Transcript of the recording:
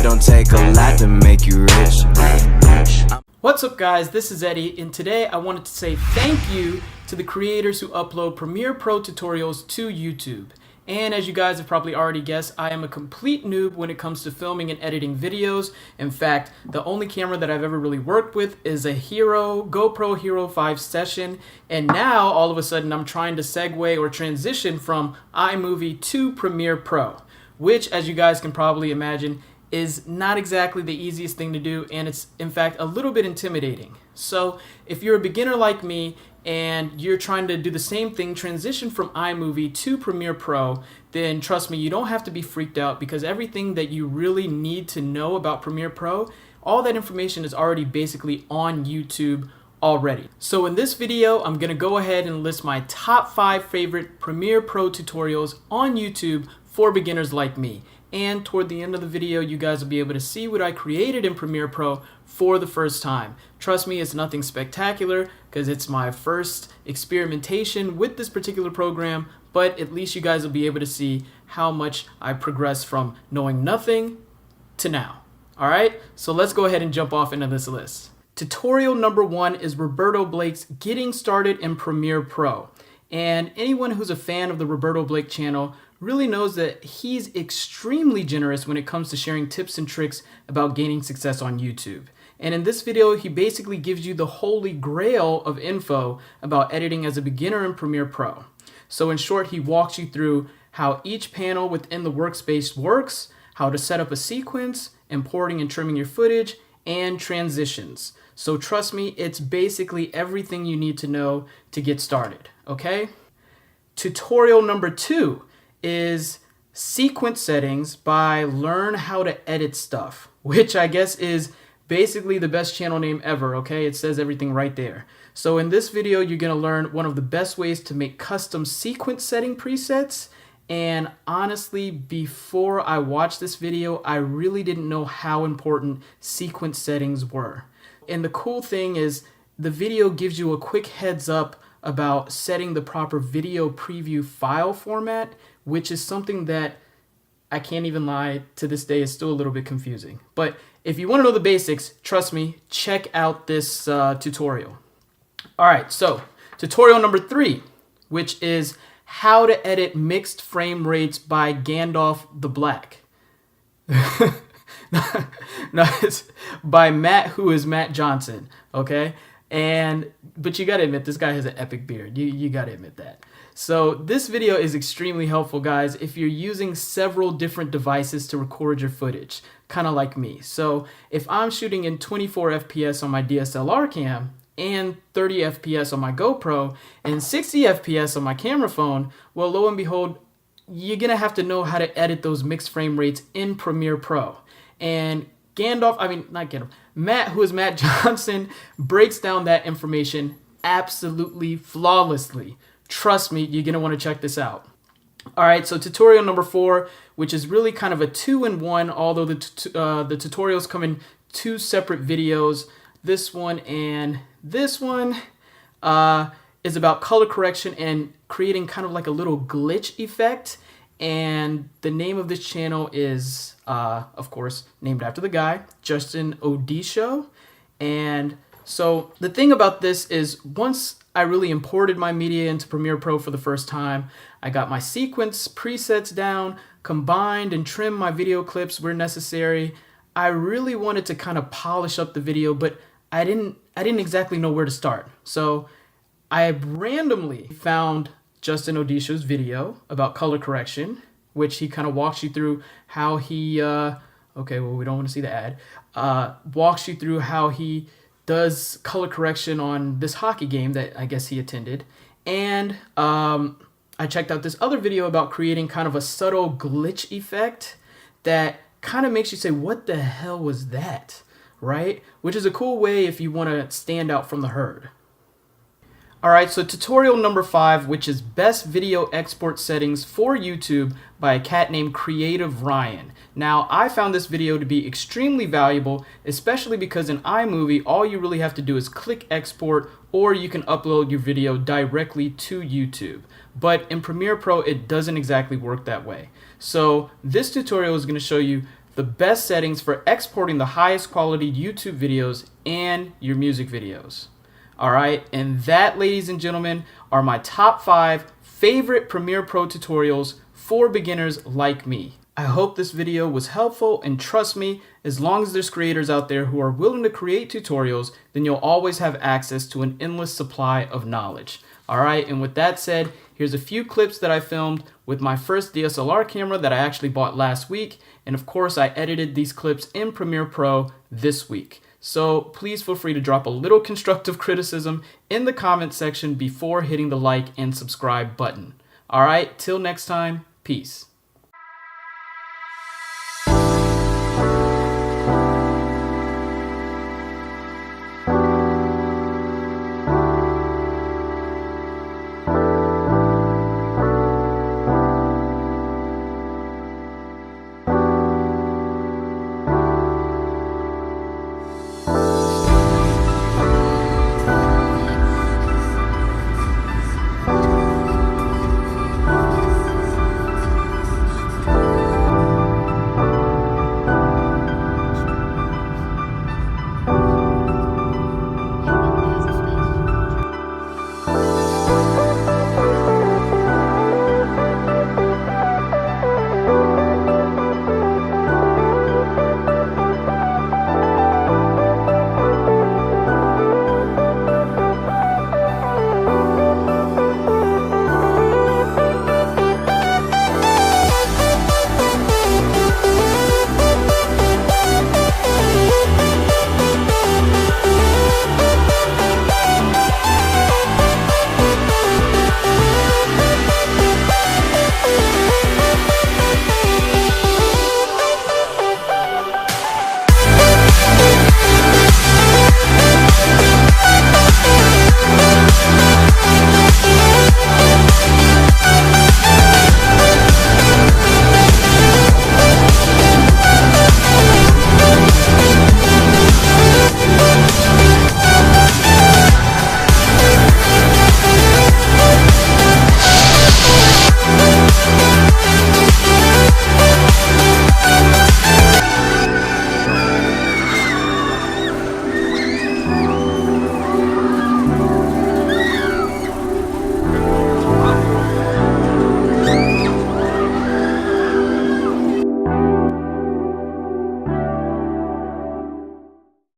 don't take a lot to make you rich. What's up guys, this is Eddie, and today I wanted to say thank you to the creators who upload Premiere Pro tutorials to YouTube. And as you guys have probably already guessed, I am a complete noob when it comes to filming and editing videos. In fact, the only camera that I've ever really worked with is a GoPro Hero 5 Session, and now all of a sudden I'm trying to segue or transition from iMovie to Premiere Pro, which, as you guys can probably imagine, is not exactly the easiest thing to do, and it's in fact a little bit intimidating. So if you're a beginner like me and you're trying to do the same thing, transition from iMovie to Premiere Pro, then trust me, you don't have to be freaked out, because everything that you really need to know about Premiere Pro, all that information is already basically on YouTube already. So in this video, I'm gonna go ahead and list my top 5 favorite Premiere Pro tutorials on YouTube for beginners like me. And toward the end of the video, you guys will be able to see what I created in Premiere Pro for the first time. Trust me, it's nothing spectacular because it's my first experimentation with this particular program, but at least you guys will be able to see how much I progressed from knowing nothing to now. All right, so let's go ahead and jump off into this list. Tutorial number 1 is Roberto Blake's Getting Started in Premiere Pro. And anyone who's a fan of the Roberto Blake channel really knows that he's extremely generous when it comes to sharing tips and tricks about gaining success on YouTube. And in this video, he basically gives you the holy grail of info about editing as a beginner in Premiere Pro. So in short, he walks you through how each panel within the workspace works, how to set up a sequence, importing and trimming your footage, and transitions. So trust me, it's basically everything you need to know to get started, okay? Tutorial number 2 is sequence settings by Learn How to Edit Stuff, which I guess is basically the best channel name ever, okay? It says everything right there. So in this video, you're gonna learn one of the best ways to make custom sequence setting presets. And honestly, before I watched this video, I really didn't know how important sequence settings were. And the cool thing is the video gives you a quick heads up about setting the proper video preview file format, which is something that I can't even lie, to this day is still a little bit confusing. But if you want to know the basics, trust me, check out this tutorial. All right, so tutorial number 3, which is how to edit mixed frame rates by Gandalf the Black. No, it's by WhoIsMatt Johnson, okay? But you gotta admit, this guy has an epic beard. You gotta admit that. So this video is extremely helpful, guys, if you're using several different devices to record your footage, kind of like me. So if I'm shooting in 24 FPS on my DSLR cam and 30 FPS on my GoPro and 60 FPS on my camera phone, well, lo and behold, you're gonna have to know how to edit those mixed frame rates in Premiere Pro. And Matt, WhoIsMatt Johnson, breaks down that information absolutely flawlessly. Trust me, you're gonna want to check this out. All right, so tutorial number 4, which is really kind of a 2-in-1, although the tutorials come in 2 separate videos. This one and this one is about color correction and creating kind of like a little glitch effect. And the name of this channel is, of course, named after the guy, Justin Odisho. And so the thing about this is, once I really imported my media into Premiere Pro for the first time, I got my sequence presets down, combined and trimmed my video clips where necessary. I really wanted to kind of polish up the video, but I didn't exactly know where to start. So I randomly found Justin Odisho's video about color correction, which he kind of walks you through how he, okay, well, we don't want to see the ad, walks you through how he does color correction on this hockey game that I guess he attended. And I checked out this other video about creating kind of a subtle glitch effect that kind of makes you say, what the hell was that, right? Which is a cool way if you want to stand out from the herd. All right, so tutorial number 5, which is best video export settings for YouTube by a cat named Creative Ryan. Now, I found this video to be extremely valuable, especially because in iMovie, all you really have to do is click export, or you can upload your video directly to YouTube. But in Premiere Pro, it doesn't exactly work that way. So this tutorial is going to show you the best settings for exporting the highest quality YouTube videos and your music videos. All right, and that, ladies and gentlemen, are my top 5 favorite Premiere Pro tutorials for beginners like me. I hope this video was helpful, and trust me, as long as there's creators out there who are willing to create tutorials, then you'll always have access to an endless supply of knowledge. All right, and with that said, here's a few clips that I filmed with my first DSLR camera that I actually bought last week, and of course I edited these clips in Premiere Pro this week. So please feel free to drop a little constructive criticism in the comment section before hitting the like and subscribe button. All right, till next time, peace.